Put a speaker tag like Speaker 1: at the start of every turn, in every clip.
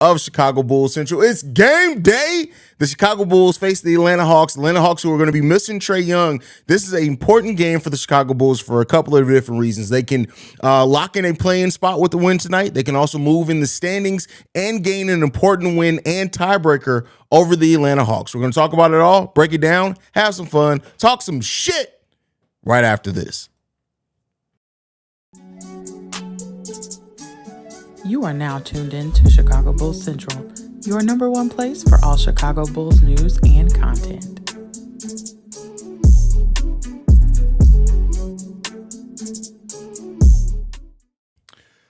Speaker 1: of Chicago Bulls Central. It's game day. The Chicago Bulls face the Atlanta Hawks. The Atlanta Hawks, who are going to be missing Trae Young. This is an important game for the Chicago Bulls for a couple of different reasons. They can lock in a play-in spot with the win tonight. They can also move in the standings and gain an important win and tiebreaker over the Atlanta Hawks. We're going to talk about it all, break it down, have some fun, talk some shit right after this.
Speaker 2: You are now tuned in to Chicago Bulls Central, your number one place for all Chicago Bulls news and content.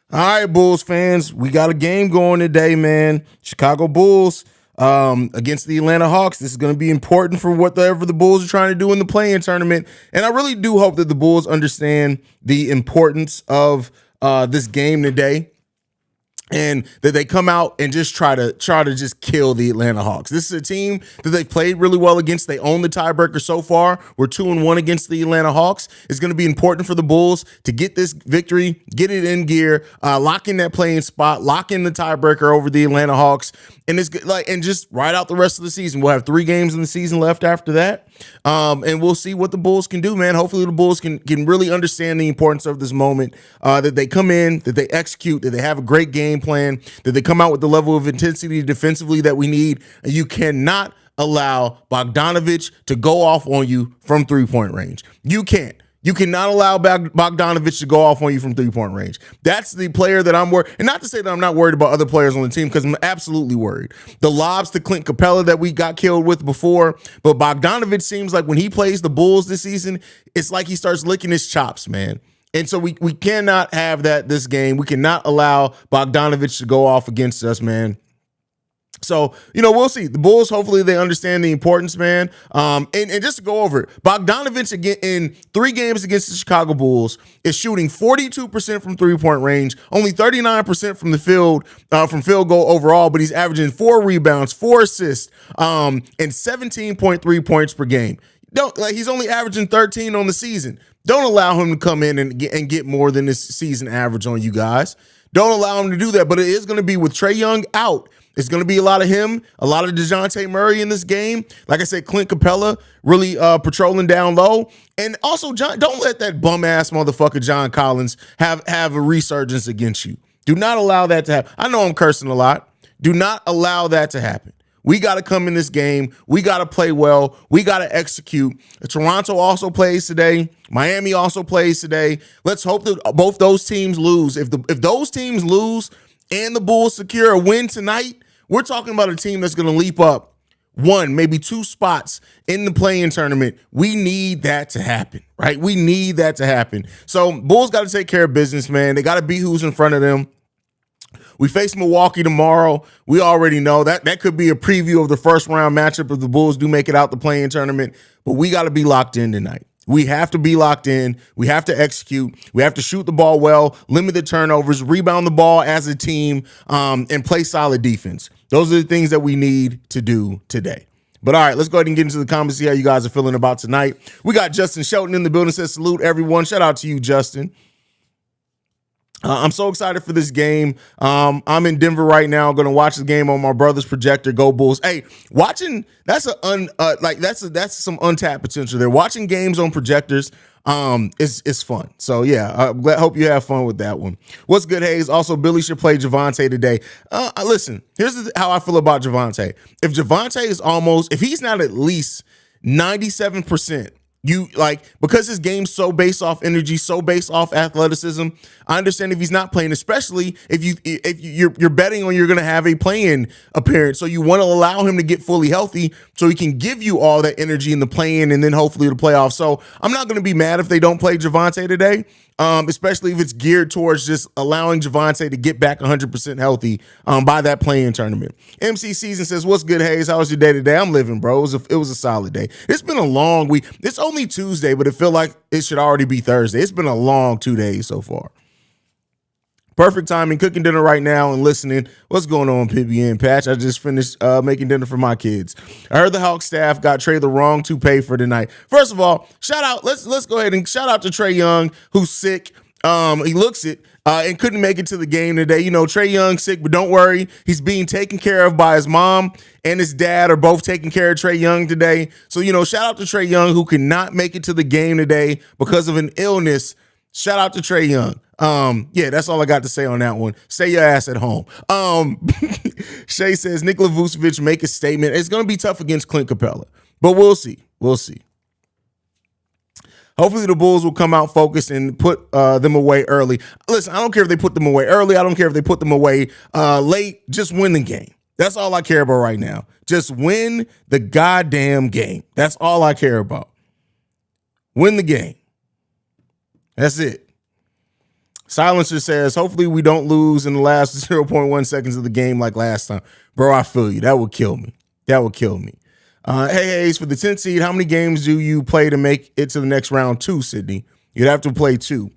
Speaker 1: All right, Bulls fans, we got a game going today, man. Chicago Bulls against the Atlanta Hawks. This is going to be important for whatever the Bulls are trying to do in the play-in tournament. And I really do hope that the Bulls understand the importance of this game today, and that they come out and just try to just kill the Atlanta Hawks. This is a team that they've played really well against. They own the tiebreaker so far. We're 2-1 against the Atlanta Hawks. It's going to be important for the Bulls to get this victory, get it in gear, lock in that playing spot, lock in the tiebreaker over the Atlanta Hawks, and it's like, and just ride out the rest of the season. We'll have 3 games in the season left after that, and we'll see what the Bulls can do, man. Hopefully the Bulls can really understand the importance of this moment, that they come in, that they execute, that they have a great game plan, that they come out with the level of intensity defensively that we need. And you cannot allow Bogdanovich to go off on you from 3-point range. You can't. You cannot allow Bogdanovich to go off on you from 3-point range. That's the player that I'm worried. And not to say that I'm not worried about other players on the team, because I'm absolutely worried. The lobs to Clint Capella that we got killed with before. But Bogdanovich seems like when he plays the Bulls this season, it's like he starts licking his chops, man. And so we cannot have that this game. We cannot allow Bogdanovich to go off against us, man. So, we'll see. The Bulls, hopefully they understand the importance, man. And just to go over it, Bogdanovich, again, in 3 games against the Chicago Bulls, is shooting 42% from 3-point range, only 39% from the field, from field goal overall, but he's averaging 4 rebounds, 4 assists, and 17.3 points per game. He's only averaging 13 on the season. Don't allow him to come in and get more than this season average on you guys. Don't allow him to do that. But it is going to be with Trae Young out. It's going to be a lot of him, a lot of DeJounte Murray in this game. Like I said, Clint Capella really patrolling down low. And also, don't let that bum-ass motherfucker John Collins have a resurgence against you. Do not allow that to happen. I know I'm cursing a lot. Do not allow that to happen. We got to come in this game. We got to play well. We got to execute. Toronto also plays today. Miami also plays today. Let's hope that both those teams lose. If those teams lose and the Bulls secure a win tonight, we're talking about a team that's going to leap up 1, maybe 2 spots in the play-in tournament. We need that to happen, right? We need that to happen. So Bulls got to take care of business, man. They got to beat who's in front of them. We face Milwaukee tomorrow. We already know that could be a preview of the first round matchup if the Bulls do make it out the play-in tournament. But we got to be locked in tonight. We have to be locked in. We have to execute. We have to shoot the ball well, limit the turnovers, rebound the ball as a team, and play solid defense. Those are the things that we need to do today. But all right, let's go ahead and get into the comments, see how you guys are feeling about tonight. We got Justin Shelton in the building, says salute everyone. Shout out to you, Justin. I'm so excited for this game. I'm in Denver right now. I'm going to watch the game on my brother's projector. Go Bulls! Hey, watching that's some untapped potential there. Watching games on projectors is fun. So yeah, hope you have fun with that one. What's good, Haize? Also, Billy should play Javonte today. Listen, here's how I feel about Javonte. If Javonte is if he's not at least 97%. Because his game's so based off energy, so based off athleticism, I understand if he's not playing, especially if you're betting on you're going to have a play-in appearance. So you want to allow him to get fully healthy so he can give you all that energy in the play-in and then hopefully the playoffs. So I'm not going to be mad if they don't play Javonte today, especially if it's geared towards just allowing Javonte to get back 100% healthy by that play-in tournament. MC Season says, what's good, Haize? How was your day today? I'm living, bro. It was a solid day. It's been a long week. It's only Tuesday, but it feel like it should already be Thursday. It's been a long 2 days so far. Perfect timing, cooking dinner right now and listening. What's going on, PBN Patch? I just finished making dinner for my kids. I heard the Hawks staff got Trae the wrong toupee for tonight. First of all, shout out. Let's go ahead and shout out to Trae Young, who's sick. He looks it. and couldn't make it to the game today. You know, Trae Young sick, but don't worry. He's being taken care of by his mom and his dad are both taking care of Trae Young today. So, you know, shout out to Trae Young, who could not make it to the game today because of an illness. Shout out to Trae Young. Yeah, that's all I got to say on that one. Stay your ass at home. Shay says, Nikola Vucevic make a statement. It's going to be tough against Clint Capella, but we'll see. We'll see. Hopefully the Bulls will come out focused and put them away early. Listen, I don't care if they put them away early. I don't care if they put them away late. Just win the game. That's all I care about right now. Just win the goddamn game. That's all I care about. Win the game. That's it. Silencer says, hopefully we don't lose in the last 0.1 seconds of the game like last time. Bro, I feel you. That would kill me. That would kill me. Hey, Haize, for the 10th seed, how many games do you play to make it to the next round? 2, Sydney. You'd have to play 2.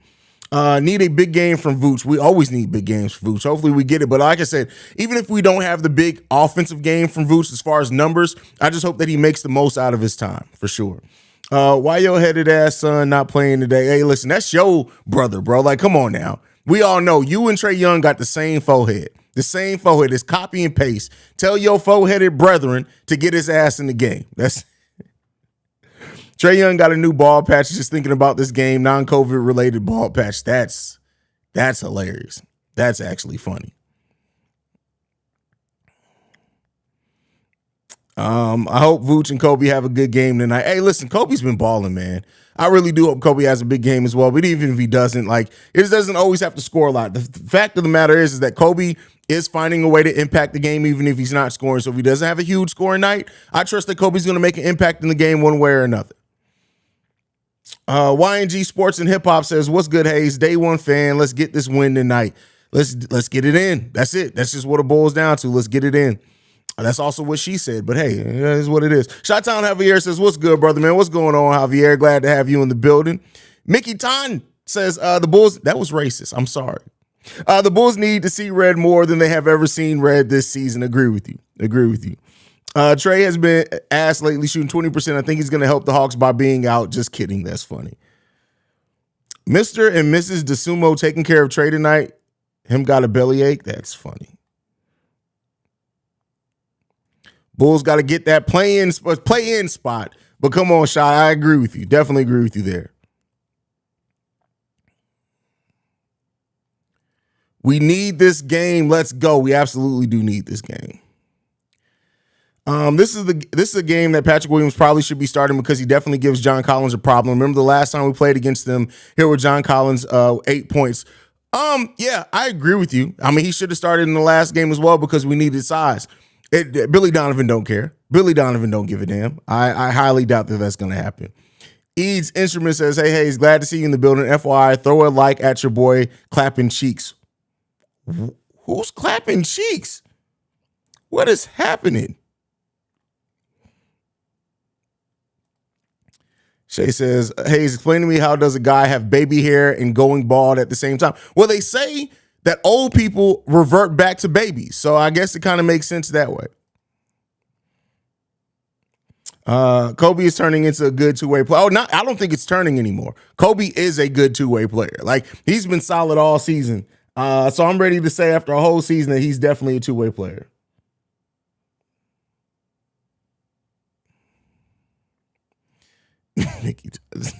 Speaker 1: Need a big game from Vooch. We always need big games from Vooch. Hopefully we get it. But like I said, even if we don't have the big offensive game from Vooch as far as numbers, I just hope that he makes the most out of his time, for sure. Why your headed ass son not playing today? Hey, listen, that's your brother, bro. Like, come on now. We all know you and Trae Young got the same forehead. The same forehead. It's copy and paste. Tell your four-headed brethren to get his ass in the game. That's Trae Young got a new ball patch. Just thinking about this game, non-COVID related ball patch. That's hilarious. That's actually funny. I hope Vooch and Kobe have a good game tonight. Hey, listen, Kobe's been balling, man. I really do hope Kobe has a big game as well. But even if he doesn't, like, it doesn't always have to score a lot. The fact of the matter is that Kobe is finding a way to impact the game even if he's not scoring. So if he doesn't have a huge scoring night, I trust that Kobe's going to make an impact in the game one way or another. YNG Sports and Hip Hop says, what's good, Haize? Day one fan. Let's get this win tonight. Let's get it in. That's it. That's just what it boils down to. Let's get it in. That's also what she said, but hey, it is what it is. Shot-Town Javier says, what's good, brother, man? What's going on, Javier? Glad to have you in the building. Mickey Tan says, the Bulls, that was racist. I'm sorry. The Bulls need to see red more than they have ever seen red this season. Agree with you. Trae has been ass lately, shooting 20%. I think he's going to help the Hawks by being out. Just kidding. That's funny. Mr. and Mrs. DeSumo taking care of Trae tonight. Him got a bellyache. That's funny. Bulls got to get that play-in spot. But come on, Shy. I agree with you. Definitely agree with you there. We need this game. Let's go. We absolutely do need this game. This is a game that Patrick Williams probably should be starting because he definitely gives John Collins a problem. Remember the last time we played against them here with John Collins, 8 points. Yeah, I agree with you. I mean, he should have started in the last game as well because we needed size. Billy Donovan don't care. Billy Donovan don't give a damn. I highly doubt that that's going to happen. Eads Instrument says, hey, Haize, glad to see you in the building. FYI, throw a like at your boy clapping cheeks. Who's clapping cheeks? What is happening? Shay says, Haize, explain to me, how does a guy have baby hair and going bald at the same time? Well, they say that old people revert back to babies. So I guess it kind of makes sense that way. Kobe is turning into a good two-way player. I don't think it's turning anymore. Kobe is a good two-way player. Like, he's been solid all season. So I'm ready to say after a whole season that he's definitely a two-way player. Mickey does.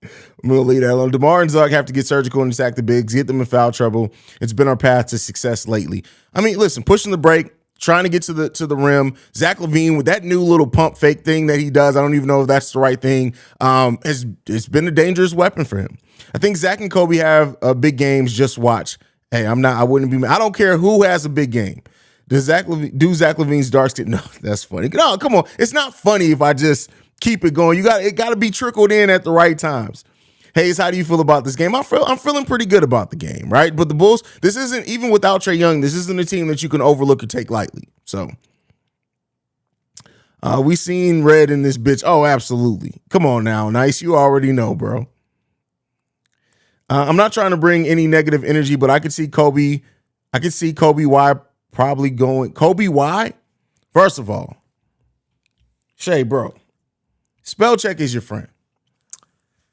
Speaker 1: I'm going to leave that alone. DeMar and Zuck have to get surgical and attack the bigs, get them in foul trouble. It's been our path to success lately. I mean, listen, pushing the break, trying to get to the rim. Zach LaVine with that new little pump fake thing that he does, I don't even know if that's the right thing, it's been a dangerous weapon for him. I think Zach and Kobe have big games. Just watch. Hey, I wouldn't be mad. I don't care who has a big game. Do Zach LaVine's dark skin? No, that's funny. No, come on. It's not funny if I just keep it going. It got to be trickled in at the right times. Haize, how do you feel about this game? I'm feeling pretty good about the game, right? But the Bulls, this isn't, even without Trae Young, this isn't a team that you can overlook or take lightly. So we seen red in this bitch. Oh, absolutely. Come on now, Nice. You already know, bro. I'm not trying to bring any negative energy, but I could see Kobe Y probably going. Kobe Y? First of all, Shay, bro, spell check is your friend.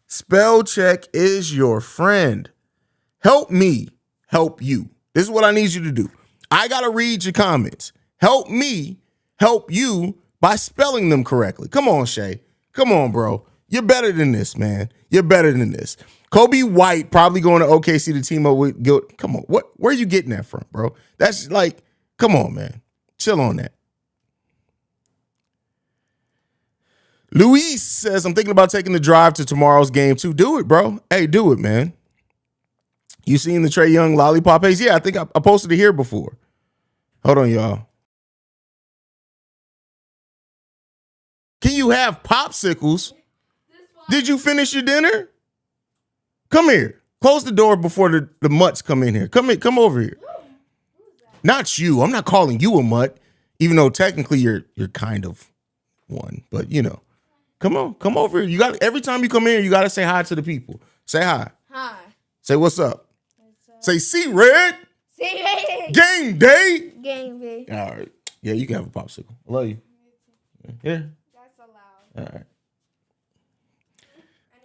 Speaker 1: Spell check is your friend. Help me help you. This is what I need you to do. I got to read your comments. Help me help you by spelling them correctly. Come on, Shay. Come on, bro. You're better than this, man. You're better than this. Kobe White probably going to OKC to team up with Gil. Come on. Where are you getting that from, bro? That's like, come on, man. Chill on that. Luis says, I'm thinking about taking the drive to tomorrow's game too. Do it, bro. Hey, do it, man. You seen the Trae Young lollipop Haize? Yeah, I think I posted it here before. Hold on, y'all. Can you have popsicles? Did you finish your dinner? Come here. Close the door before the mutts come in here. Come over here. Not you. I'm not calling you a mutt, even though technically you're kind of one. But you know, come on, come over here. You got every time you come in here, you got to say hi to the people. Say hi.
Speaker 3: Hi.
Speaker 1: Say what's up. Say see red.
Speaker 3: See red.
Speaker 1: Game day.
Speaker 3: Game day.
Speaker 1: All right. Yeah, you can have a popsicle. I love you. Yeah.
Speaker 3: That's allowed.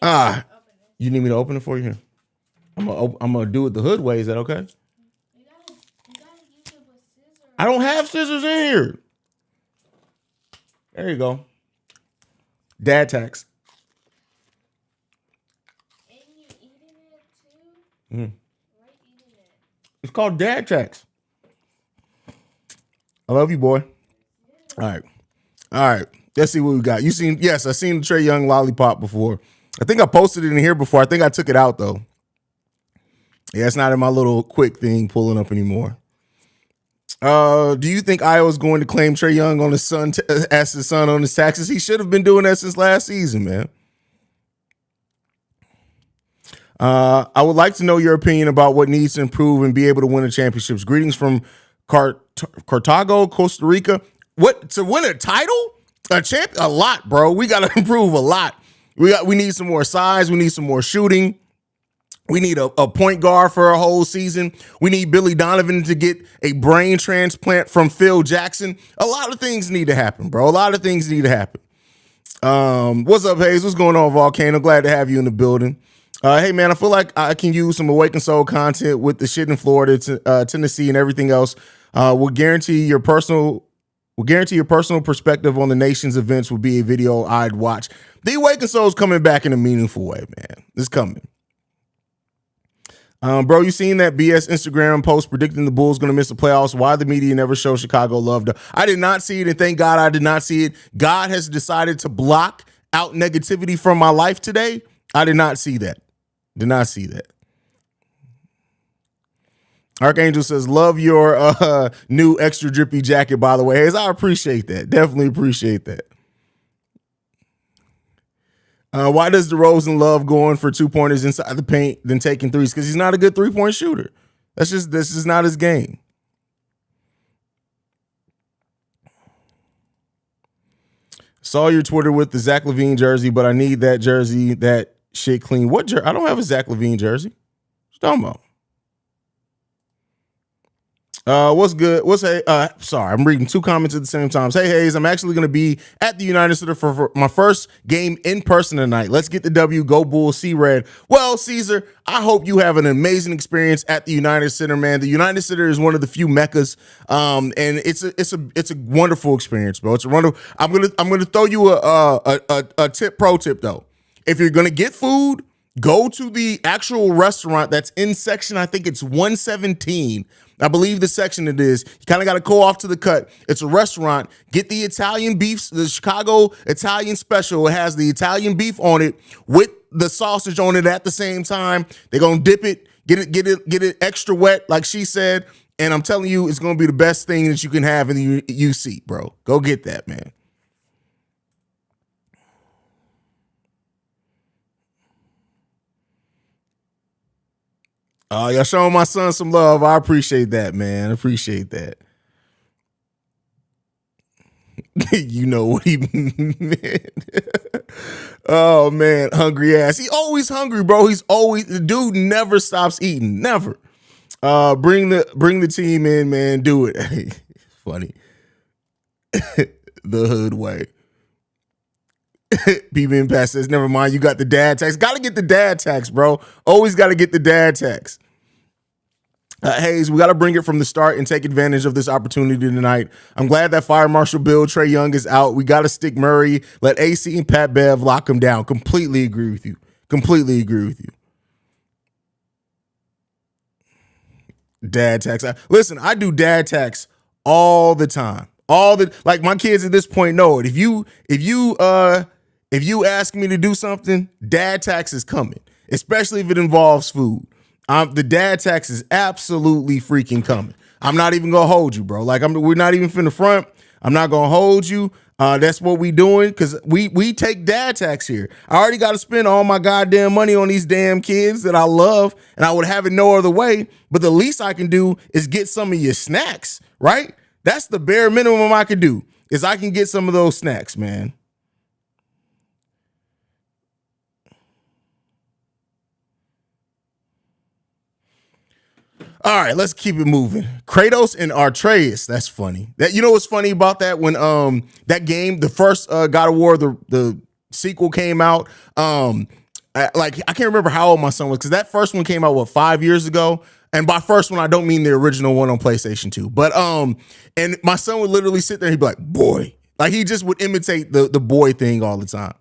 Speaker 1: All right. You need me to open it for you? Here. I'm gonna do it the hood way. Is that okay?
Speaker 3: You gotta use it with scissors.
Speaker 1: I don't have scissors in here. There you go. Dad tax.
Speaker 3: And you eating it too?
Speaker 1: Mm.
Speaker 3: Why eating it?
Speaker 1: It's called dad tax. I love you, boy. All right. Let's see what we got. Yes, I seen the Trae Young lollipop before. I think I posted it in here before. I think I took it out though. Yeah, it's not in my little quick thing pulling up anymore. Do you think Iowa's going to claim Trae Young on his son as his son on his taxes? He should have been doing that since last season, man. I would like to know your opinion about what needs to improve and be able to win the championships. Greetings from Cartago, Costa Rica. What, to win a title? A lot, bro. We got to improve a lot. We need some more size. We need some more shooting. We need a point guard for a whole season. We need Billy Donovan to get a brain transplant from Phil Jackson. A lot of things need to happen, bro. A lot of things need to happen. What's up, Haize? What's going on, Volcano? Glad to have you in the building. Hey, man, I feel like I can use some Awakened Soul content with the shit in Florida, Tennessee, and everything else. We'll guarantee your personal perspective on the nation's events will be a video I'd watch. The Awakened Soul's coming back in a meaningful way, man. It's coming. Bro, you seen that BS Instagram post predicting the Bulls going to miss the playoffs? Why the media never show Chicago love? I did not see it, and thank God I did not see it. God has decided to block out negativity from my life today. I did not see that. Did not see that. Archangel says, love your new extra drippy jacket, by the way. Haize, I appreciate that. Definitely appreciate that. Why does DeRozan love going for 2-pointers inside the paint than taking threes? Because he's not a good 3-point shooter. This is not his game. Saw your Twitter with the Zach LaVine jersey, but I need that jersey, that shit clean. What jersey? I don't have a Zach LaVine jersey. What you talking about? What's good? Sorry, I'm reading two comments at the same time. Hey, Haize, I'm actually going to be at the United Center for my first game in person tonight. Let's get the W. Go Bulls, see red. Well, Caesar, I hope you have an amazing experience at the United Center, man. The United Center is one of the few meccas, and it's a wonderful experience, bro. It's a wonderful. I'm gonna throw you a pro tip though. If you're gonna get food, go to the actual restaurant that's in section, I think it's 117. I believe the section it is. You kind of got to go off to the cut. It's a restaurant. Get the Italian beef, the Chicago Italian special. It has the Italian beef on it with the sausage on it at the same time. They're going to dip it, get it extra wet, like she said. And I'm telling you, it's going to be the best thing that you can have in the UC, bro. Go get that, man. Y'all showing my son some love. I appreciate that, man. I appreciate that. You know what he meant. Oh, man. Hungry ass. He always hungry, bro. The dude never stops eating. Never. Bring the team in, man. Do it. Funny. The hood way. PB Pass says, never mind, you got the dad tax. Got to get the dad tax, bro. Always got to get the dad tax. Haize, we got to bring it from the start and take advantage of this opportunity tonight. I'm glad that Fire Marshal Bill, Trae Young is out. We got to stick Murray, let AC and Pat Bev lock him down. Completely agree with you. Completely agree with you. Dad tax. Listen, I do dad tax all the time. Like my kids at this point know it. If you ask me to do something, dad tax is coming, especially if it involves food. The dad tax is absolutely freaking coming. I'm not even gonna hold you, bro. Like we're not even finna front. I'm not gonna hold you. That's what we doing because we take dad tax here. I already got to spend all my goddamn money on these damn kids that I love, and I would have it no other way. But the least I can do is get some of your snacks, right? That's the bare minimum I can do is I can get some of those snacks, man. All right, let's keep it moving. Kratos and Atreus. That's funny. That you know what's funny about that when that game, the first God of War, the sequel came out. I can't remember how old my son was because that first one came out 5 years ago. And by first one, I don't mean the original one on PlayStation 2. But and my son would literally sit there and he'd be like, boy. Like he just would imitate the boy thing all the time.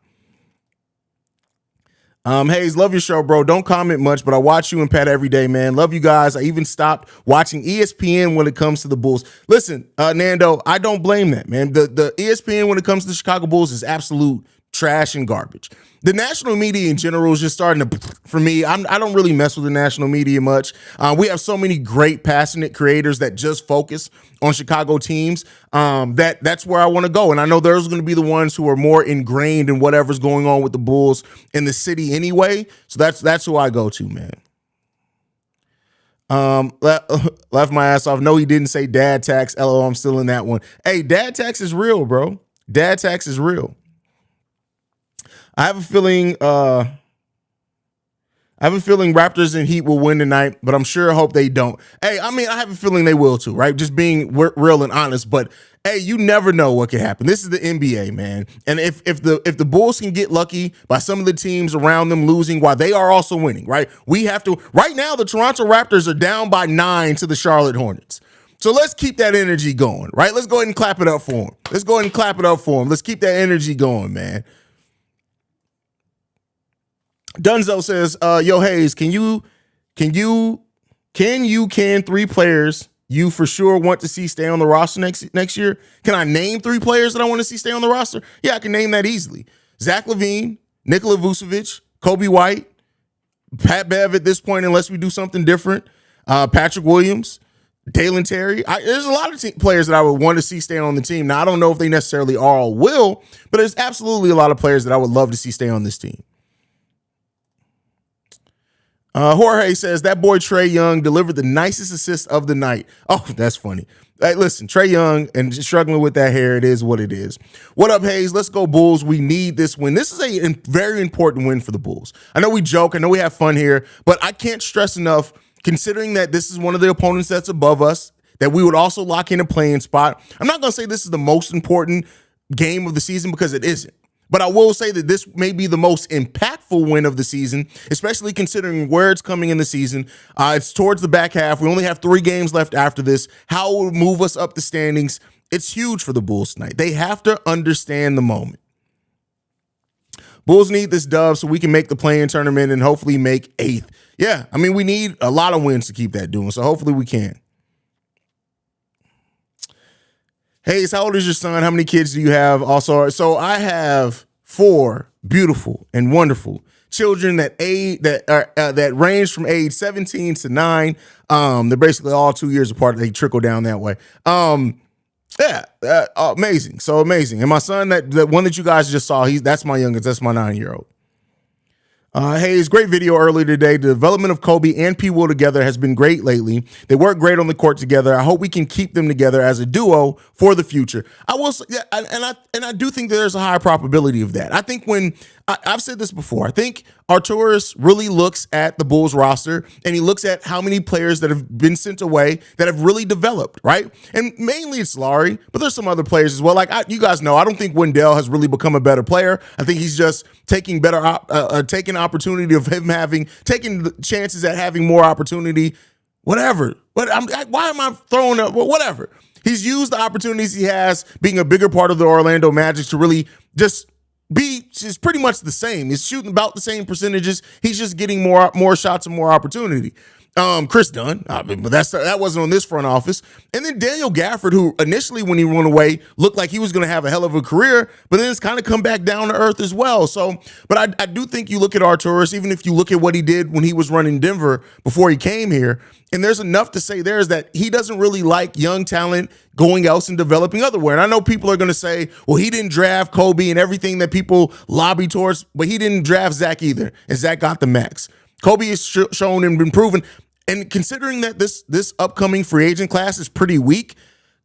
Speaker 1: Haize, love your show, bro. Don't comment much, but I watch you and Pat every day, man. Love you guys. I even stopped watching ESPN when it comes to the Bulls. Listen, Nando, I don't blame that, man. The ESPN when it comes to the Chicago Bulls is absolute trash and garbage. The national media in general is just starting to, for me, I don't really mess with the national media much. We have so many great, passionate creators that just focus on Chicago teams. That's where I want to go. And I know there's going to be the ones who are more ingrained in whatever's going on with the Bulls in the city anyway. So that's who I go to, man. Left my ass off. No, he didn't say dad tax. LOL, I'm still in that one. Hey, dad tax is real, bro. Dad tax is real. I have a feeling Raptors and Heat will win tonight, but I'm sure hope they don't. Hey, I mean, I have a feeling they will too, right? Just being real and honest, but hey, you never know what could happen. This is the NBA, man. And if the Bulls can get lucky by some of the teams around them losing while they are also winning, right? We have to right now the Toronto Raptors are down by 9 to the Charlotte Hornets. So let's keep that energy going, right? Let's go ahead and clap it up for them. Let's keep that energy going, man. Dunzo says, yo, Haize, can 3 players you for sure want to see stay on the roster next year? Can I name 3 players that I want to see stay on the roster? Yeah, I can name that easily. Zach LaVine, Nikola Vucevic, Kobe White, Pat Bev at this point, unless we do something different, Patrick Williams, Dalen Terry. There's a lot of players that I would want to see stay on the team. Now, I don't know if they necessarily all will, but there's absolutely a lot of players that I would love to see stay on this team. Jorge says that boy Trae Young delivered the nicest assist of the night. Oh, that's funny. Hey, listen, Trae Young and struggling with that hair. It is what it is. What up, Haize? Let's go Bulls. We need this win. This is a very important win for the Bulls. I know we joke. I know we have fun here, but I can't stress enough, considering that this is one of the opponents that's above us, that we would also lock in a playing spot. I'm not going to say this is the most important game of the season because it isn't. But I will say that this may be the most impactful win of the season, especially considering where it's coming in the season. It's towards the back half. We only have 3 games left after this. How it will move us up the standings. It's huge for the Bulls tonight. They have to understand the moment. Bulls need this dub so we can make the play-in tournament and hopefully make 8th. Yeah, I mean, we need a lot of wins to keep that doing, so hopefully we can. Haize, how old is your son? How many kids do you have? Also, so I have 4 beautiful and wonderful children that range from age 17 to 9. They're basically all 2 years apart. They trickle down that way. Amazing, so amazing. And my son, that one that you guys just saw, that's my youngest. That's my 9-year-old. Haize, great video earlier today. The development of Kobe and P. Will together has been great lately. They work great on the court together. I hope we can keep them together as a duo for the future. I will say, yeah, and I do think that there's a high probability of that. I think I've said this before. I think Arturas really looks at the Bulls roster and he looks at how many players that have been sent away that have really developed, right? And mainly it's Larry, but there's some other players as well. Like you guys know, I don't think Wendell has really become a better player. I think he's just taking taking opportunity of him taking the chances at having more opportunity Whatever. Why am I throwing up? Whatever. He's used the opportunities he has being a bigger part of the Orlando Magic to really just is pretty much the same. He's shooting about the same percentages. He's just getting more shots and more opportunity. Chris Dunn, but that wasn't on this front office. And then Daniel Gafford, who initially when he went away looked like he was going to have a hell of a career, but then it's kind of come back down to earth as well. So, but I do think you look at Arturas, even if you look at what he did when he was running Denver before he came here, and there's enough to say there is that he doesn't really like young talent going else and developing otherwhere. And I know people are going to say, well, he didn't draft Kobe and everything that people lobby towards, but he didn't draft Zach either, and Zach got the max. Kobe has shown and been proven. And considering that this upcoming free agent class is pretty weak,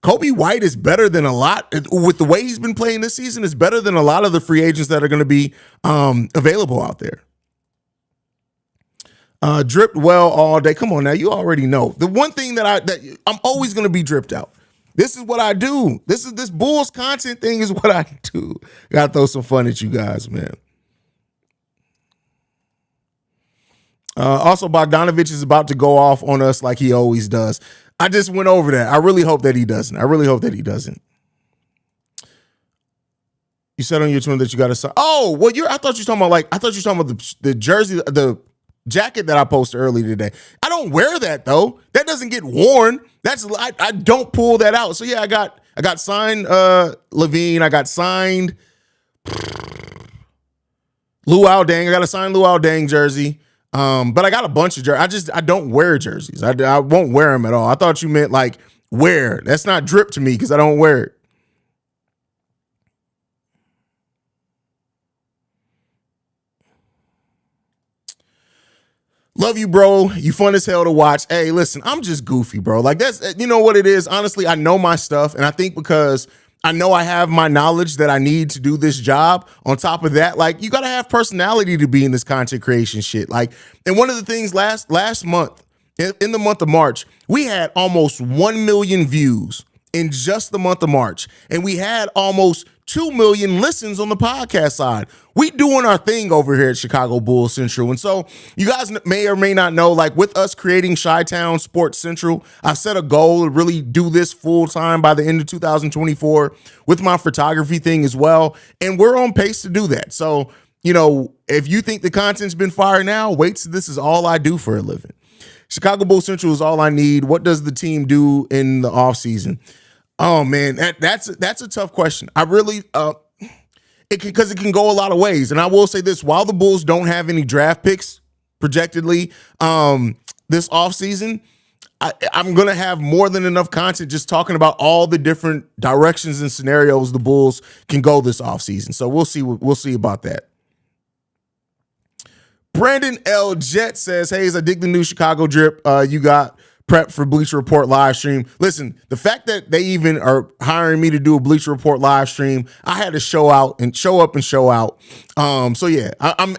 Speaker 1: Kobe White is better than a lot. With the way he's been playing this season, is better than a lot of the free agents that are going to be available out there. Dripped well all day. Come on now, you already know. The one thing that I'm always going to be dripped out. This is what I do. This Bulls content thing is what I do. Got to throw some fun at you guys, man. Also, Bogdanovich is about to go off on us like he always does. I just went over that. I really hope that he doesn't. You said on your Twitter that you got to sign. Oh, well, I thought you were talking about the jersey, the jacket that I posted earlier today. I don't wear that though. That doesn't get worn. I don't pull that out. So yeah, I got signed Levine. I got signed Luau Deng. I got a signed Luau Deng jersey. But I got a bunch of jerseys. I don't wear jerseys. I won't wear them at all. I thought you meant like wear. That's not drip to me because I don't wear it. Love you, bro. You fun as hell to watch. Hey, listen, I'm just goofy, bro. Like that's, you know what it is? Honestly, I know my stuff. And I think because I know I have my knowledge that I need to do this job. On top of that, like you got to have personality to be in this content creation shit. Like, and one of the things last month, in the month of March, we had almost 1 million views in just the month of March. And we had almost 2 million listens on the podcast side. We doing our thing over here at Chicago Bulls Central. And so you guys may or may not know, like with us creating Chi-Town Sports Central, I've set a goal to really do this full time by the end of 2024 with my photography thing as well. And we're on pace to do that. So, you know, if you think the content's been fire now, wait till this is all I do for a living. Chicago Bulls Central is all I need. What does the team do in the offseason? Oh man, that's a tough question. I really because it can go a lot of ways. And I will say this, while the Bulls don't have any draft picks projectedly this offseason, I'm gonna have more than enough content just talking about all the different directions and scenarios the Bulls can go this offseason. So we'll see about that. Brandon L. Jet says, Haize, I dig the new Chicago drip you got prep for Bleacher Report live stream. Listen, the fact that they even are hiring me to do a Bleacher Report live stream, I had to show up and show out. So yeah, I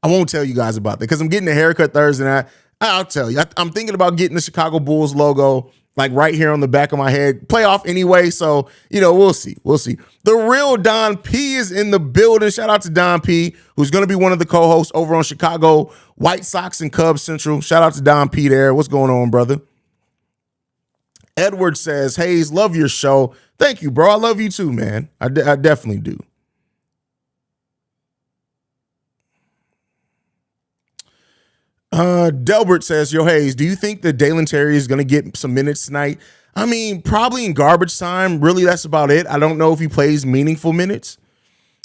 Speaker 1: won't tell you guys about that because I'm getting a haircut Thursday night. I'll tell you, I'm thinking about getting the Chicago Bulls logo like right here on the back of my head. Playoff anyway, so you know we'll see. The real Don P is in the building. Shout out to Don P, who's going to be one of the co-hosts over on Chicago White Sox and Cubs Central. Shout out to Don P there. What's going on, brother? Edward says, Haize, love your show. Thank you, bro. I love you too, man. I definitely do. Delbert says, yo, Haize, do you think that Dalen Terry is going to get some minutes tonight? I mean, probably in garbage time. Really, that's about it. I don't know if he plays meaningful minutes.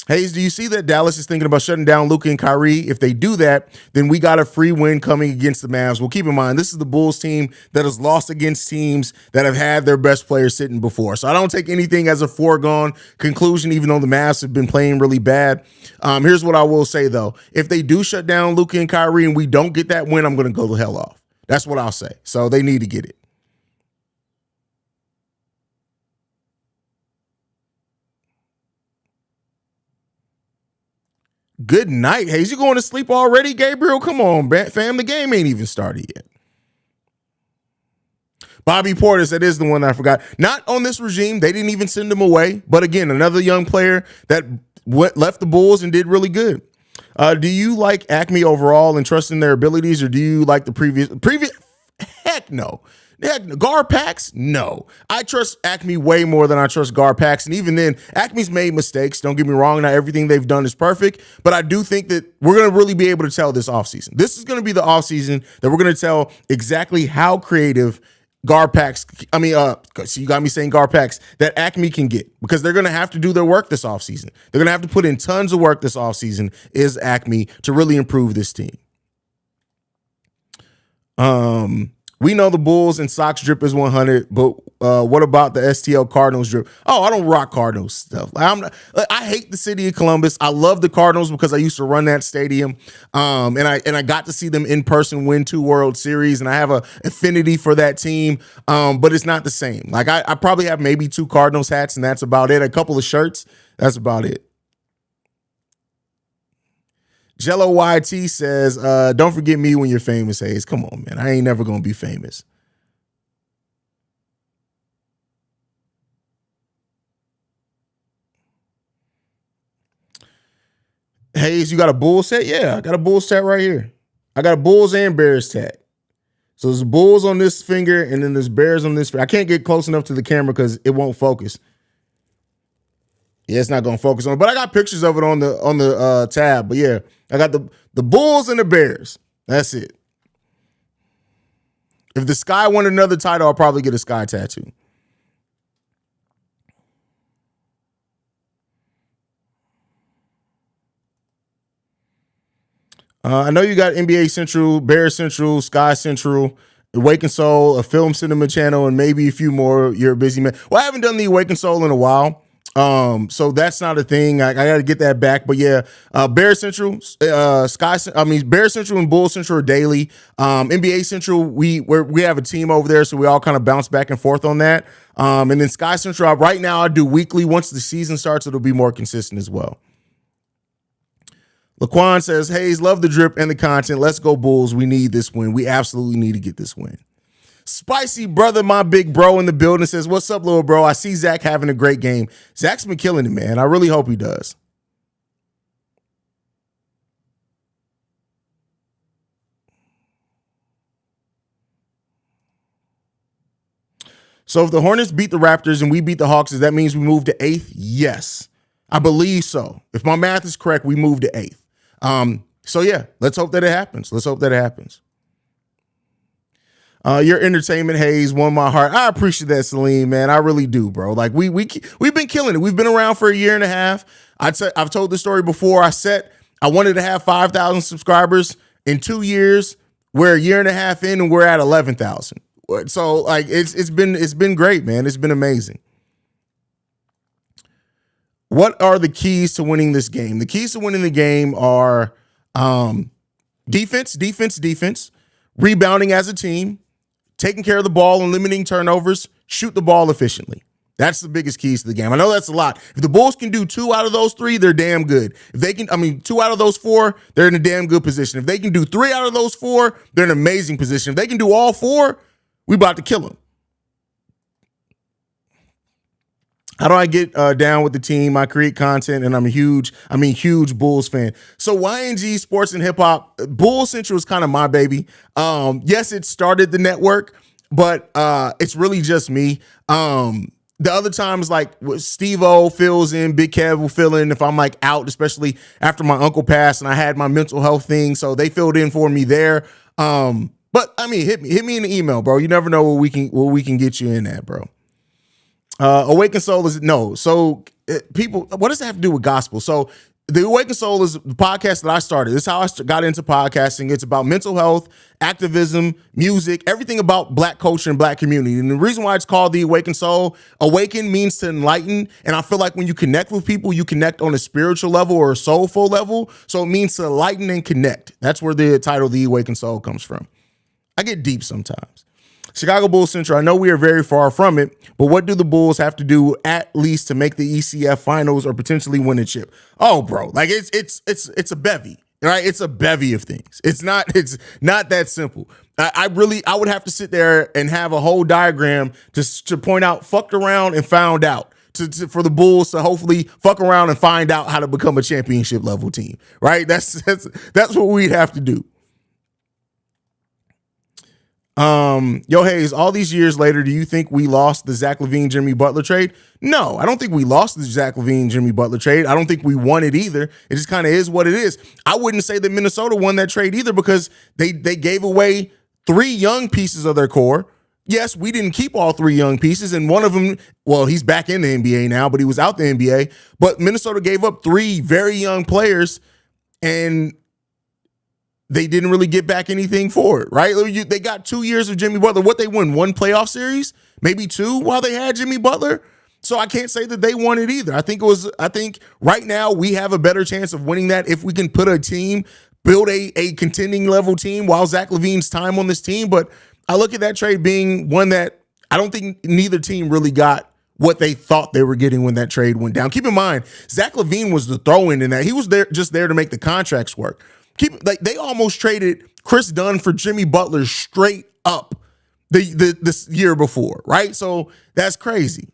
Speaker 1: Haize, do you see that Dallas is thinking about shutting down Luka and Kyrie? If they do that, then we got a free win coming against the Mavs. Well, keep in mind, this is the Bulls team that has lost against teams that have had their best players sitting before. So I don't take anything as a foregone conclusion, even though the Mavs have been playing really bad. Here's what I will say, though. If they do shut down Luka and Kyrie and we don't get that win, I'm going to go the hell off. That's what I'll say. So they need to get it. Good night, Haize. You going to sleep already, Gabriel? Come on, fam. The game ain't even started yet. Bobby Portis, that is the one I forgot. Not on this regime. They didn't even send him away. But again, another young player that left the Bulls and did really good. Do you like Acme overall and trust in their abilities, or do you like the previous? Heck no. Heck no. Garpax? No. I trust Acme way more than I trust Garpax. And even then, Acme's made mistakes. Don't get me wrong. Not everything they've done is perfect. But I do think that we're going to really be able to tell this offseason. This is going to be the offseason that we're going to tell exactly how creative so you got me saying Garpax, that Acme can get, because they're going to have to do their work this offseason. They're going to have to put in tons of work this offseason, is Acme, to really improve this team. We know the Bulls and Sox drip is 100, but what about the STL Cardinals drip? Oh, I don't rock Cardinals stuff. I hate the city of Columbus. I love the Cardinals because I used to run that stadium, and I got to see them in person win 2 World Series, and I have a affinity for that team, but it's not the same. Like I probably have maybe 2 Cardinals hats, and that's about it. A couple of shirts, that's about it. Jello YT says, don't forget me when you're famous, Haize. Come on, man. I ain't never going to be famous. Haize, you got a Bulls hat? Yeah, I got a Bulls tat right here. I got a Bulls and Bears tat. So there's Bulls on this finger, and then there's Bears on this finger. I can't get close enough to the camera because it won't focus. Yeah, it's not going to focus on it. But I got pictures of it on the tab. But yeah, I got the Bulls and the Bears. That's it. If the Sky won another title, I'll probably get a Sky tattoo. I know you got NBA Central, Bears Central, Sky Central, Awaken Soul, a Film Cinema channel, and maybe a few more. You're a busy man. Well, I haven't done the Awaken Soul in a while. So that's not a thing. I got to get that back. But yeah, Bear Central, Bear Central and Bull Central are daily. NBA Central, we have a team over there, so we all kind of bounce back and forth on that. And then Sky Central, right now I do weekly. Once the season starts, it'll be more consistent as well. Laquan says, Haize, love the drip and the content. Let's go Bulls. We need this win. We absolutely need to get this win. Spicy brother, my big bro in the building, says, what's up, little bro? I see Zach having a great game. Zach's been killing it, man. I really hope he does. So if the Hornets beat the Raptors and we beat the Hawks, does that mean we move to 8th? Yes, I believe so. If my math is correct, we move to 8th. So yeah, let's hope that it happens. Let's hope that it happens. Your entertainment, Haize, won my heart. I appreciate that, Salim, man. I really do, bro. Like we've been killing it. We've been around for a year and a half. I've told the story before. I wanted to have 5,000 subscribers in 2 years. We're a year and a half in, and we're at 11,000. So like it's been great, man. It's been amazing. What are the keys to winning this game? The keys to winning the game are defense, rebounding as a team, taking care of the ball and limiting turnovers, shoot the ball efficiently. That's the biggest keys to the game. I know that's a lot. If the Bulls can do 2 out of those 3, they're damn good. If they can, 2 out of those 4, they're in a damn good position. If they can do 3 out of those 4, they're in an amazing position. If they can do all 4, we about to kill them. How do I get down with the team? I create content, and I'm a huge Bulls fan. So YNG Sports and Hip Hop, Bulls Central is kind of my baby. Yes, it started the network, but it's really just me. The other times, like Steve-O fills in, Big Kev will fill in if I'm like out, especially after my uncle passed and I had my mental health thing. So they filled in for me there. But hit me in the email, bro. You never know what we can get you in at, bro. Awaken Soul is no. So people, what does that have to do with gospel? So the Awaken Soul is the podcast that I started. This is how I got into podcasting. It's about mental health, activism, music, everything about Black culture and Black community. And the reason why it's called the Awaken Soul, awaken means to enlighten. And I feel like when you connect with people, you connect on a spiritual level or a soulful level. So it means to enlighten and connect. That's where the title, the Awaken Soul, comes from. I get deep sometimes. Chicago Bulls Central, I know we are very far from it, but what do the Bulls have to do at least to make the ECF finals or potentially win a chip? Oh, bro, like it's a bevy, right? It's a bevy of things. It's not that simple. I would have to sit there and have a whole diagram to point out fucked around and found out for the Bulls to hopefully fuck around and find out how to become a championship level team, right? That's what we'd have to do. Yo, Haize, all these years later, do you think we lost the Zach LaVine, Jimmy Butler trade? No, I don't think we lost the Zach LaVine, Jimmy Butler trade. I don't think we won it either. It just kind of is what it is. I wouldn't say that Minnesota won that trade either because they gave away 3 young pieces of their core. Yes, we didn't keep all 3 young pieces, and one of them, well, he's back in the NBA now, but he was out the NBA. But Minnesota gave up 3 very young players, and they didn't really get back anything for it, right? They got 2 years of Jimmy Butler. What they won? 1 playoff series, maybe 2 while they had Jimmy Butler. So I can't say that they won it either. I think right now we have a better chance of winning that if we can put a team, build a contending level team while Zach LaVine's time on this team. But I look at that trade being one that I don't think neither team really got what they thought they were getting when that trade went down. Keep in mind, Zach LaVine was the throw-in in that. He was there just there to make the contracts work. They almost traded Chris Dunn for Jimmy Butler straight up this year before, right? So that's crazy.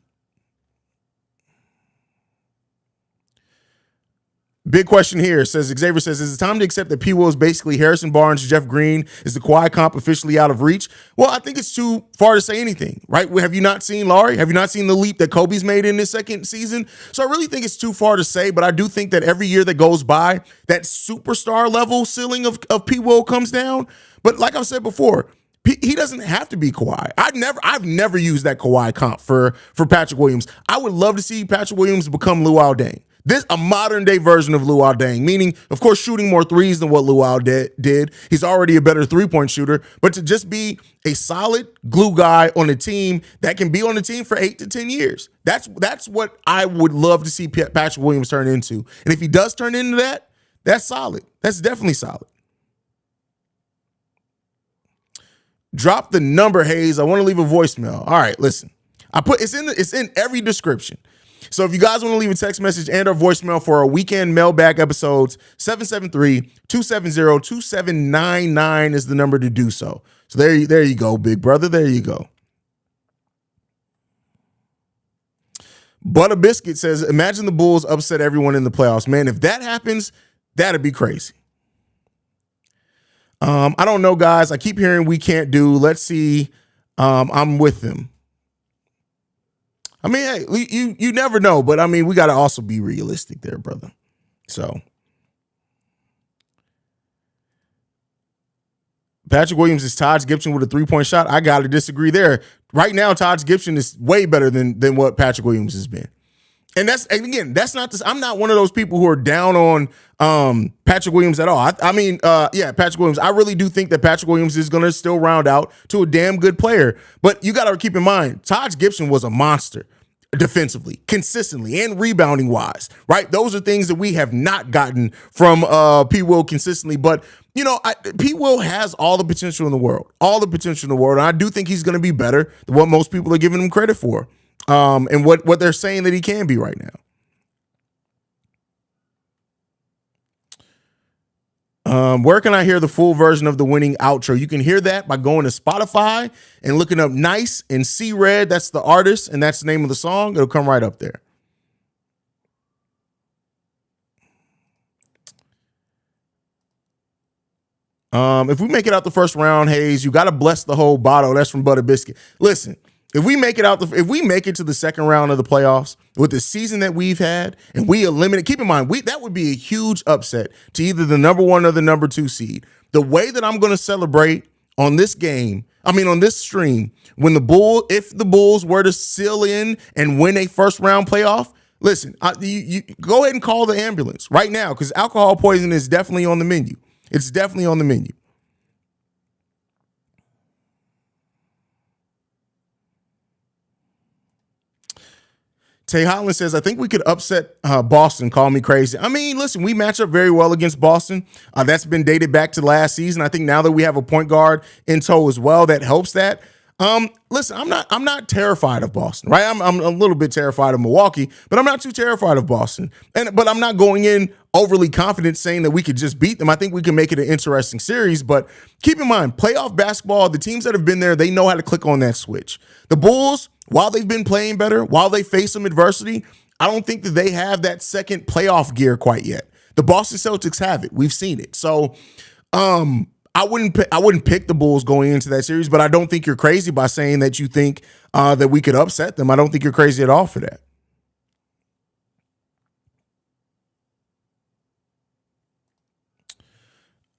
Speaker 1: Big question here. Xavier says, is it time to accept that P. Will is basically Harrison Barnes, Jeff Green? Is the Kawhi comp officially out of reach? Well, I think it's too far to say anything, right? Have you not seen Larry? Have you not seen the leap that Kobe's made in his second season? So I really think it's too far to say, but I do think that every year that goes by, that superstar level ceiling of P. Will comes down. But like I've said before, he doesn't have to be Kawhi. I've never used that Kawhi comp for Patrick Williams. I would love to see Patrick Williams become Luol Deng. This a modern day version of Luol Deng, meaning, of course, shooting more threes than what Luol did. He's already a better 3-point shooter, but to just be a solid glue guy on a team that can be on the team for 8 to 10 years. That's what I would love to see Patrick Williams turn into. And if he does turn into that, that's solid. That's definitely solid. Drop the number, Haize. I want to leave a voicemail. All right, listen. It's in every description. So if you guys want to leave a text message and or voicemail for our weekend mailbag episodes, 773-270-2799 is the number to do so. So there you go, big brother. There you go. Butter Biscuit says, imagine the Bulls upset everyone in the playoffs. Man, if that happens, that'd be crazy. I don't know, guys. I keep hearing we can't do. Let's see. I'm with them. I mean, hey, you never know, but I mean, we got to also be realistic there, brother. So, Patrick Williams is Taj Gibson with a 3-point shot. I got to disagree there. Right now, Taj Gibson is way better than what Patrick Williams has been. And that's not this. I'm not one of those people who are down on Patrick Williams at all. Patrick Williams. I really do think that Patrick Williams is going to still round out to a damn good player. But you got to keep in mind, Taj Gibson was a monster defensively, consistently, and rebounding wise, right? Those are things that we have not gotten from P. Will consistently. But, P. Will has all the potential in the world, And I do think he's going to be better than what most people are giving him credit for. And what they're saying that he can be right now. Where can I hear the full version of the winning outro? You can hear that by going to Spotify and looking up Nice and C Red. That's the artist, and that's the name of the song. It'll come right up there. If we make it out the first round, Haize, you got to bless the whole bottle. That's from Butter Biscuit. Listen. If we make it to the second round of the playoffs with the season that we've had and we eliminate, keep in mind, that would be a huge upset to either the number 1 or the number 2 seed. The way that I'm going to celebrate on this stream, if the Bulls were to seal in and win a first round playoff, listen, you go ahead and call the ambulance right now because alcohol poisoning is definitely on the menu. It's definitely on the menu. Tay Holland says, I think we could upset Boston. Call me crazy. I mean, listen, we match up very well against Boston. That's been dated back to last season. I think now that we have a point guard in tow as well, that helps that. Listen, I'm not terrified of Boston, right? I'm a little bit terrified of Milwaukee, but I'm not too terrified of Boston. But I'm not going in overly confident saying that we could just beat them. I think we can make it an interesting series, but keep in mind, playoff basketball, the teams that have been there, they know how to click on that switch. The Bulls, while they've been playing better, while they face some adversity, I don't think that they have that second playoff gear quite yet. The Boston Celtics have it. We've seen it. So, I wouldn't pick the Bulls going into that series, but I don't think you're crazy by saying that you think that we could upset them. I don't think you're crazy at all for that.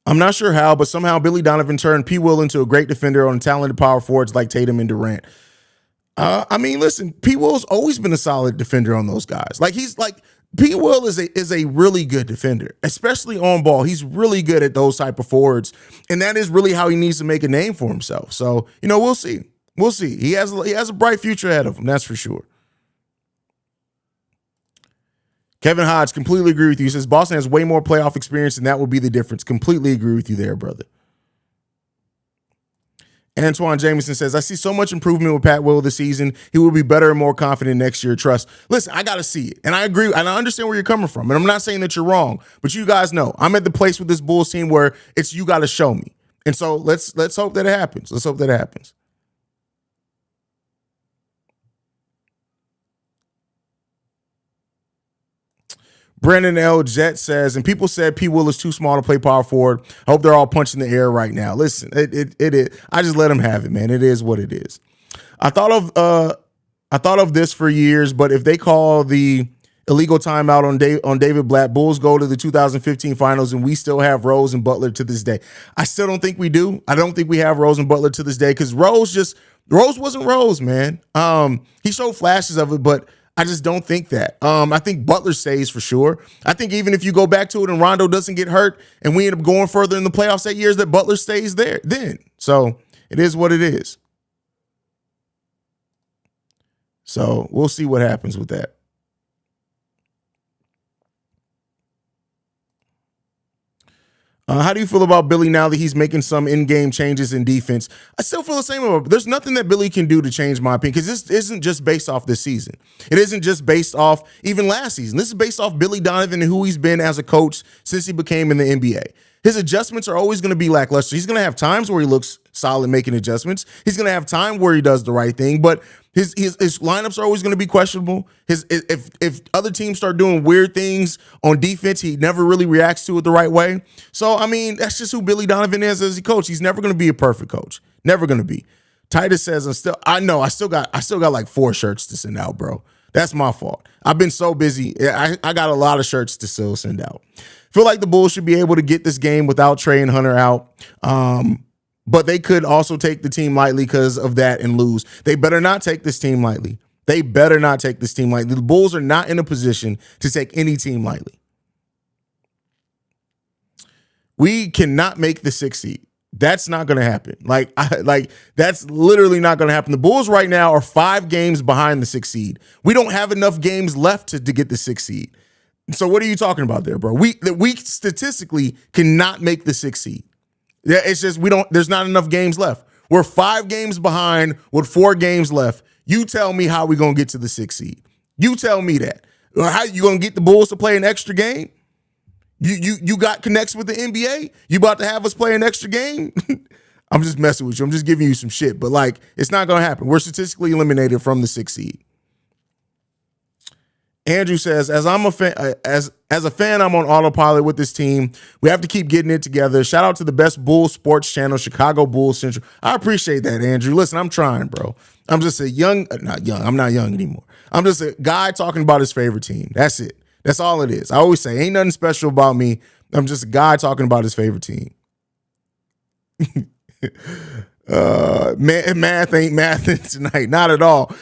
Speaker 1: I'm not sure how, but somehow Billy Donovan turned P. Will into a great defender on talented power forwards like Tatum and Durant. I mean, listen, P. Will's always been a solid defender on those guys. P. Will is a really good defender, especially on ball. He's really good at those type of forwards, and that is really how he needs to make a name for himself. So, we'll see. We'll see. He has a bright future ahead of him, that's for sure. Kevin Hodge, completely agree with you. He says Boston has way more playoff experience, and that will be the difference. Completely agree with you there, brother. Antoine Jameson says, I see so much improvement with Pat Will this season. He will be better and more confident next year. Trust. Listen, I got to see it. And I agree. And I understand where you're coming from. And I'm not saying that you're wrong. But you guys know, I'm at the place with this Bulls team where it's you got to show me. And so let's hope that it happens. Let's hope that it happens. Brandon L. Jet says, and people said P. Will is too small to play power forward. I hope they're all punching the air right now. Listen, it is. I just let them have it, man. It is what it is. I thought of this for years, but if they call the illegal timeout on David Blatt, Bulls go to the 2015 finals, and we still have Rose and Butler to this day. I still don't think we do. I don't think we have Rose and Butler to this day because Rose wasn't Rose, man. He showed flashes of it, but I just don't think that. I think Butler stays for sure. I think even if you go back to it and Rondo doesn't get hurt and we end up going further in the playoffs that years, that Butler stays there then. So it is what it is. So we'll see what happens with that. How do you feel about Billy now that he's making some in-game changes in defense? I still feel the same about it. There's nothing that Billy can do to change my opinion because this isn't just based off this season. It isn't just based off even last season. This is based off Billy Donovan and who he's been as a coach since he became in the NBA. His adjustments are always going to be lackluster. He's going to have times where he looks solid making adjustments. He's going to have time where he does the right thing, but his lineups are always going to be questionable. If other teams start doing weird things on defense, he never really reacts to it the right way. So, I mean, that's just who Billy Donovan is as a coach. He's never going to be a perfect coach. Never going to be. Titus says, I still got like 4 shirts to send out, bro. That's my fault. I've been so busy. I got a lot of shirts to still send out. Feel like the Bulls should be able to get this game without Trey and Hunter out. But they could also take the team lightly because of that and lose. They better not take this team lightly. They better not take this team lightly. The Bulls are not in a position to take any team lightly. We cannot make the 6th seed. That's not going to happen. That's literally not going to happen. The Bulls right now are 5 games behind the 6th seed. We don't have enough games left to get the 6th seed. So what are you talking about there, bro? We statistically cannot make the 6th seed. Yeah, it's just there's not enough games left. We're 5 games behind with 4 games left. You tell me how we going to get to the 6th seed. You tell me that. How you going to get the Bulls to play an extra game? You got connects with the NBA? You about to have us play an extra game? I'm just messing with you. I'm just giving you some shit. But it's not going to happen. We're statistically eliminated from the 6th seed. Andrew says, as a fan, I'm on autopilot with this team. We have to keep getting it together. Shout out to the best Bulls sports channel, Chicago Bulls Central. I appreciate that, Andrew. Listen, I'm trying, bro. I'm just I'm not young anymore. I'm just a guy talking about his favorite team. That's it. That's all it is. I always say, ain't nothing special about me. I'm just a guy talking about his favorite team. Math ain't mathing tonight. Not at all.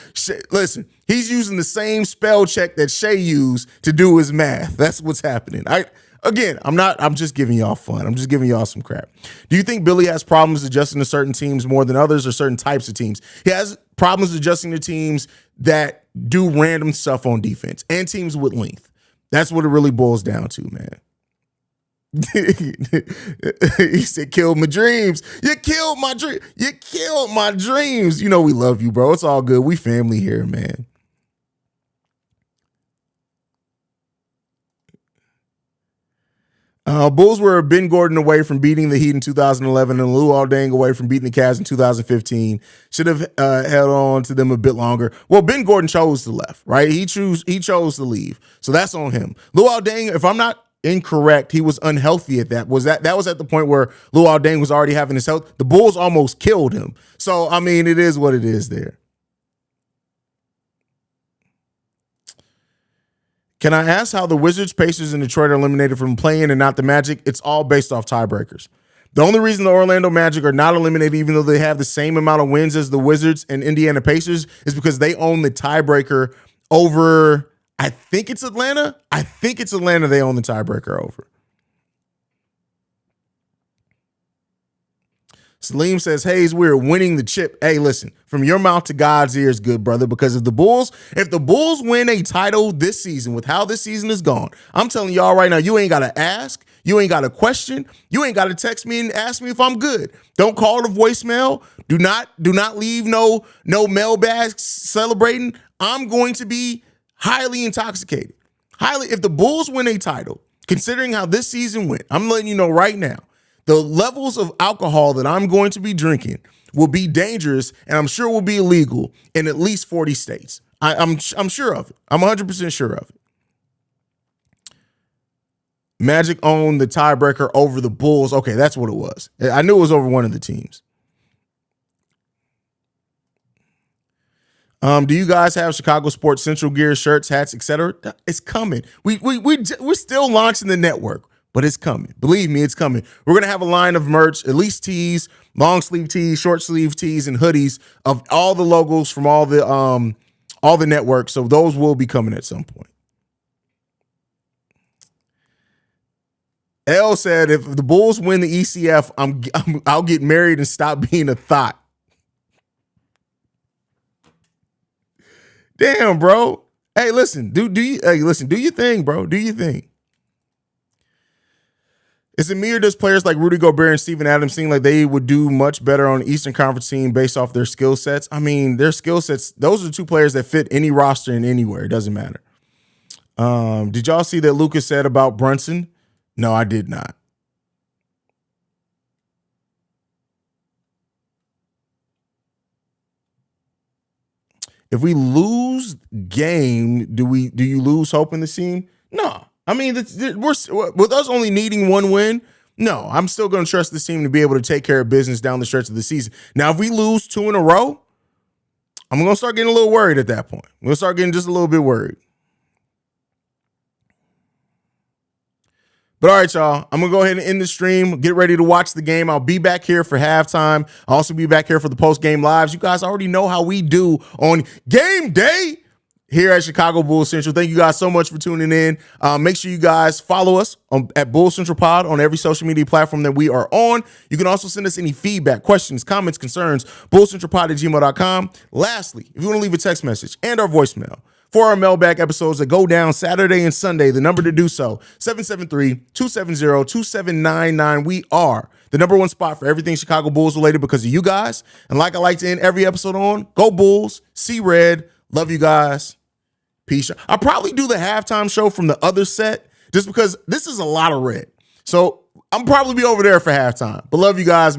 Speaker 1: Listen, he's using the same spell check that Shay used to do his math. That's what's happening. I'm just giving y'all fun. I'm just giving y'all some crap. Do you think Billy has problems adjusting to certain teams more than others or certain types of teams? He has problems adjusting to teams that do random stuff on defense and teams with length. That's what it really boils down to, man. He said, killed my dreams. You killed my dream. You killed my dreams. You know we love you, bro. It's all good. We family here, man. Bulls were Ben Gordon away from beating the Heat in 2011 and Lou Aldang away from beating the Cavs in 2015. Should have held on to them a bit longer. Well, Ben Gordon chose to left, right? He chose to leave. So that's on him. Lou Aldang, if I'm not incorrect. He was unhealthy at that. Was at the point where Luol Deng was already having his health. The Bulls almost killed him. So, I mean, it is what it is there. Can I ask how the Wizards, Pacers, and Detroit are eliminated from playing and not the Magic? It's all based off tiebreakers. The only reason the Orlando Magic are not eliminated, even though they have the same amount of wins as the Wizards and Indiana Pacers, is because they own the tiebreaker over, I think it's Atlanta. I think it's Atlanta they own the tiebreaker over. Salim says, Haize, we're winning the chip. Hey, listen, from your mouth to God's ears, good brother, because if the Bulls win a title this season with how this season is gone, I'm telling y'all right now, you ain't got to ask. You ain't got to question. You ain't got to text me and ask me if I'm good. Don't call the voicemail. Do not leave no mailbag celebrating. I'm going to be highly intoxicated. If the Bulls win a title, considering how this season went, I'm letting you know right now, the levels of alcohol that I'm going to be drinking will be dangerous, and I'm sure will be illegal in at least 40 states. I'm sure of it. I'm 100% sure of it. Magic owned the tiebreaker over the Bulls. Okay, that's what it was. I knew it was over one of the teams. Do you guys have Chicago Sports Central gear, shirts, hats, etc.? It's coming. We're still launching the network, but it's coming. Believe me, it's coming. We're gonna have a line of merch, at least tees, long sleeve tees, short sleeve tees, and hoodies of all the logos from all the networks. So those will be coming at some point. L said, if the Bulls win the ECF, I'll get married and stop being a thought. Damn, bro. Hey, listen, do your thing, bro. Do your thing. Is it me or does players like Rudy Gobert and Steven Adams seem like they would do much better on an Eastern Conference team based off their skill sets? I mean, their skill sets, those are two players that fit any roster and anywhere. It doesn't matter. Did y'all see that Lucas said about Brunson? No, I did not. If we lose game, do you lose hope in the scene? No. I mean, we're with us only needing one win. No, I'm still going to trust this team to be able to take care of business down the stretch of the season. Now, if we lose 2 in a row, I'm going to start getting a little worried at that point. I'm going to start getting just a little bit worried. But all right, y'all, I'm going to go ahead and end the stream. Get ready to watch the game. I'll be back here for halftime. I'll also be back here for the post-game lives. You guys already know how we do on game day here at Chicago Bulls Central. Thank you guys so much for tuning in. Make sure you guys follow us at Bulls Central Pod on every social media platform that we are on. You can also send us any feedback, questions, comments, concerns, bullscentralpod@gmail.com. Lastly, if you want to leave a text message and our voicemail for our mailbag episodes that go down Saturday and Sunday, the number to do so, 773-270-2799. We are the number one spot for everything Chicago Bulls related because of you guys. And like I like to end every episode on, go Bulls, see red. Love you guys. Peace. I'll probably do the halftime show from the other set just because this is a lot of red. So I'm probably be over there for halftime. But love you guys.